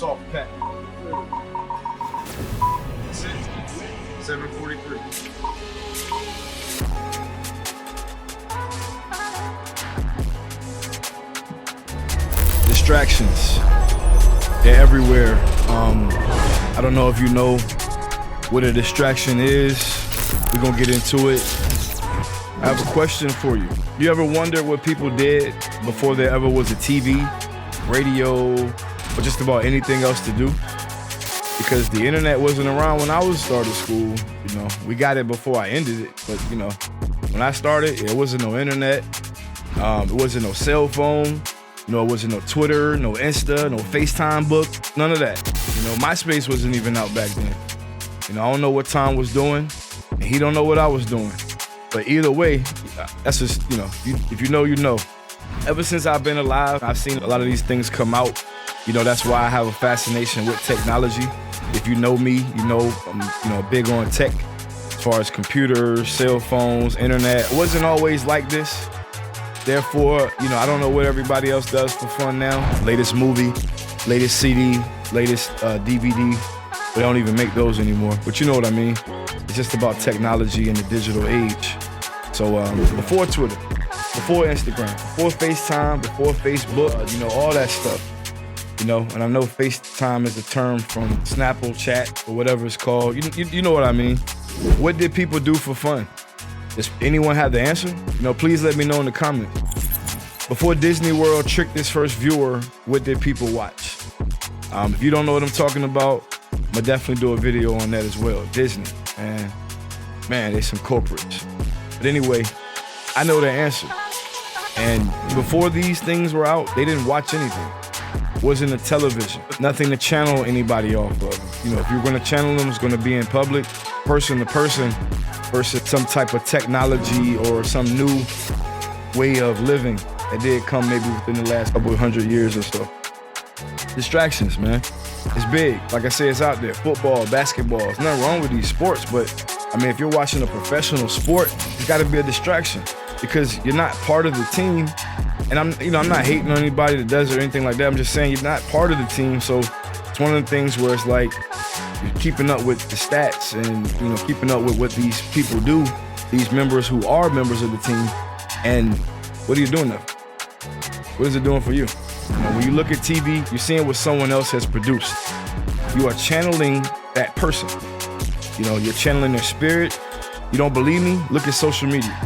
soft pack. That's it. 743. Distractions. They're everywhere. I don't know if you know what a distraction is. We're gonna get into it. I have a question for you. You ever wonder what people did before there ever was a TV, radio, or just about anything else to do? Because the internet wasn't around when I was started school. You know, we got it before I ended it. But you know, when I started, it wasn't no internet. It wasn't no cell phone. You know, it wasn't no Twitter, no Insta, no FaceTime book, none of that. You know, MySpace wasn't even out back then. You know, I don't know what Tom was doing, and he don't know what I was doing. But either way, that's just, you know, if you know, you know. Ever since I've been alive, I've seen a lot of these things come out. You know, that's why I have a fascination with technology. If you know me, you know I'm big on tech as far as computers, cell phones, internet. It wasn't always like this. Therefore, you know, I don't know what everybody else does for fun now. Latest movie, latest CD, latest DVD. They don't even make those anymore. But you know what I mean. It's just about technology and the digital age. So before Twitter, before Instagram, before FaceTime, before Facebook, you know, all that stuff. You know, and I know FaceTime is a term from Snapple Chat or whatever it's called. You know what I mean. What did people do for fun? Does anyone have the answer? You know, please let me know in the comments. Before Disney World tricked its first viewer, what did people watch? If you don't know what I'm talking about, I'm gonna definitely do a video on that as well. Disney, and man, they some culprits. But anyway, I know the answer. And before these things were out, they didn't watch anything. Wasn't a television, nothing to channel anybody off of. You know, if you're gonna channel them, it's gonna be in public, person to person, versus some type of technology or some new way of living that did come maybe within the last couple of 100 years or so. Distractions, man. It's big. Like I said, it's out there. Football, basketball. There's nothing wrong with these sports, but I mean, if you're watching a professional sport, it's gotta be a distraction because you're not part of the team. And I'm not hating on anybody that does it or anything like that. I'm just saying you're not part of the team. So it's one of the things where it's like you're keeping up with the stats and, you know, keeping up with what these people do, these members who are members of the team. And what are you doing now? What is it doing for you? You know, when you look at TV, you're seeing what someone else has produced. You are channeling that person. You know, you're channeling their spirit. You don't believe me? Look at social media.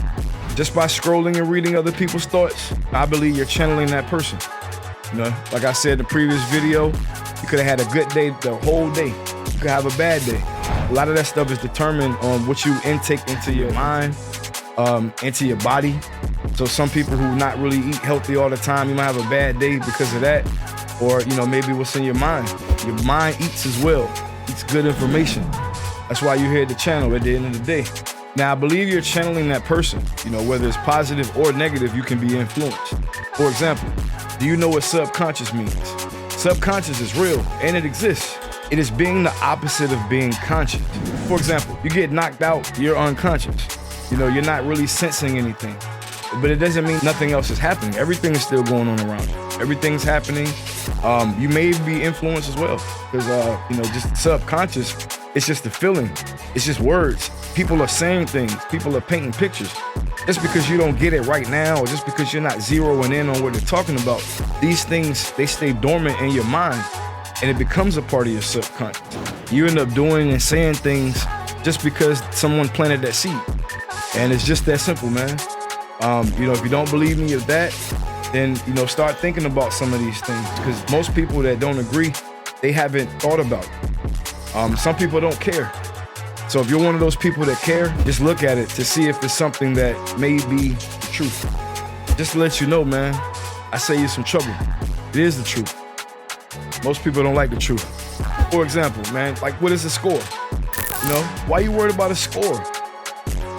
Just by scrolling and reading other people's thoughts, I believe you're channeling that person. You know, like I said in the previous video, you could have had a good day the whole day. You could have a bad day. A lot of that stuff is determined on what you intake into your mind, into your body. So some people who not really eat healthy all the time, you might have a bad day because of that. Or, you know, maybe what's in your mind. Your mind eats as well, eats good information. That's why you're here at the channel at the end of the day. Now, I believe you're channeling that person. You know, whether it's positive or negative, you can be influenced. For example, do you know what subconscious means? Subconscious is real and it exists. It is being the opposite of being conscious. For example, you get knocked out, you're unconscious. You know, you're not really sensing anything. But it doesn't mean nothing else is happening. Everything is still going on around you. Everything's happening. You may be influenced as well. Because, you know, just subconscious, it's just a feeling. It's just words. People are saying things. People are painting pictures. Just because you don't get it right now, or just because you're not zeroing in on what they're talking about, these things, they stay dormant in your mind, and it becomes a part of your subconscious. You end up doing and saying things just because someone planted that seed. And it's just that simple, man. You know, if you don't believe me of that, then, you know, start thinking about some of these things. Because most people that don't agree, they haven't thought about it. Some people don't care. So if you're one of those people that care, just look at it to see if it's something that may be the truth. Just to let you know, man, I say you some trouble. It is the truth. Most people don't like the truth. For example, man, like what is the score? You know, why you worried about a score?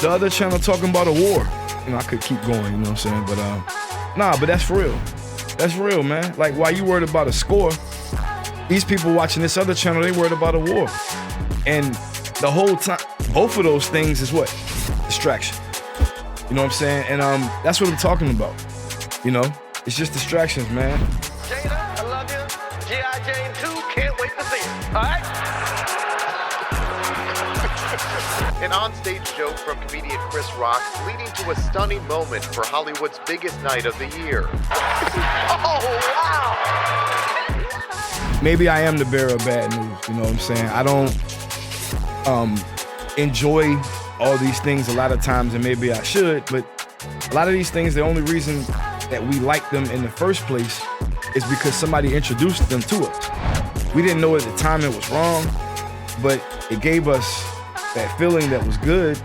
The other channel talking about a war. You know, I could keep going, you know what I'm saying? But nah, but that's for real. That's real, man. Like, why you worried about a score? These people watching this other channel, they worried about a war. And the whole time, both of those things is what? Distraction. You know what I'm saying? And that's what I'm talking about. You know, it's just distractions, man. Jada, I love you. G.I. Jane 2. Can't wait to see it. All right? An onstage joke from comedian Chris Rock leading to a stunning moment for Hollywood's biggest night of the year. Oh, wow! Maybe I am the bearer of bad news, you know what I'm saying? I don't enjoy all these things a lot of times, and maybe I should, but a lot of these things, the only reason that we like them in the first place is because somebody introduced them to us. We didn't know at the time it was wrong, but it gave us that feeling that was good,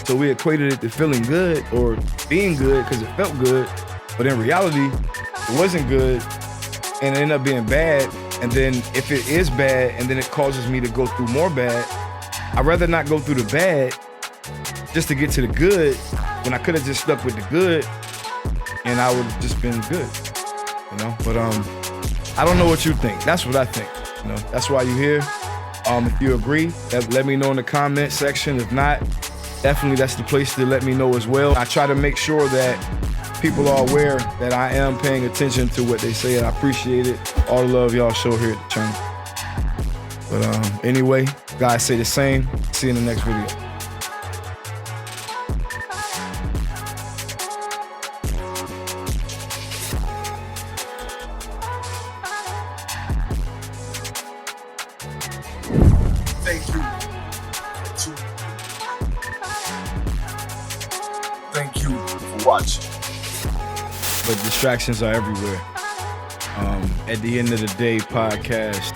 so we equated it to feeling good or being good because it felt good, but in reality, it wasn't good, and it ended up being bad. And then if it is bad and then it causes me to go through more bad, I'd rather not go through the bad just to get to the good when I could have just stuck with the good and I would have just been good, you know? But I don't know what you think. That's what I think, you know? That's why you're here. If you agree, let me know in the comment section. If not, definitely that's the place to let me know as well. I try to make sure that people are aware that I am paying attention to what they say, and I appreciate it. All the love y'all show here at the channel. But anyway, guys, say the same. See you in the next video. Thank you for watching. But distractions are everywhere. At the end of the day, podcast